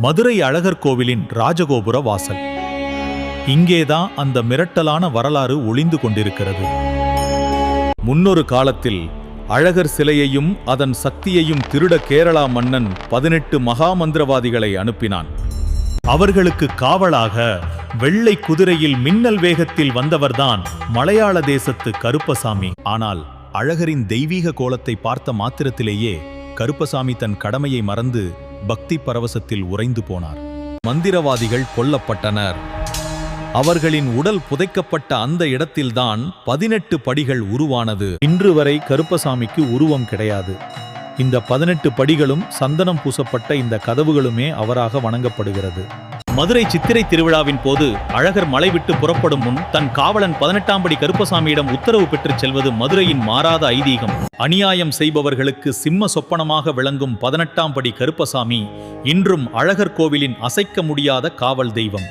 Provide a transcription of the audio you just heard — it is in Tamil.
மதுரை அழகர் கோவிலின் ராஜகோபுர வாசல். இங்கேதான் அந்த மிரட்டலான வரலாறு ஒளிந்து கொண்டிருக்கிறது. முன்னொரு காலத்தில் அழகர் சிலையையும் அதன் சக்தியையும் திருட கேரளா மன்னன் 18 மகாமந்திரவாதிகளை அனுப்பினான். அவர்களுக்கு காவலாக வெள்ளை குதிரையில் மின்னல் வேகத்தில் வந்தவர்தான் மலையாள தேசத்து கருப்பசாமி. ஆனால் அழகரின் தெய்வீக கோலத்தை பார்த்த மாத்திரத்திலேயே கருப்பசாமி தன் கடமையை மறந்து பக்தி பரவசத்தில் உறைந்து போனார். மந்திரவாதிகள் கொல்லப்பட்டனர். அவர்களின் உடல் புதைக்கப்பட்ட அந்த இடத்தில்தான் 18 படிகள் உருவானது. இன்று வரை கருப்பசாமிக்கு உருவம் கிடையாது. இந்த 18 படிகளும் சந்தனம் பூசப்பட்ட இந்த கதவுகளுமே அவராக வணங்கப்படுகிறது. மதுரை சித்திரை திருவிழாவின் போது அழகர் மலை விட்டு புறப்படும் முன் தன் காவலன் 18ஆம் படி கருப்பசாமியிடம் உத்தரவு பெற்றுச் செல்வது மதுரையின் மாறாத ஐதீகம். அநியாயம் செய்பவர்களுக்கு சிம்ம சொப்பனமாக விளங்கும் 18ஆம் படி கருப்பசாமி இன்றும் அழகர் கோவிலின் அசைக்க முடியாத காவல் தெய்வம்.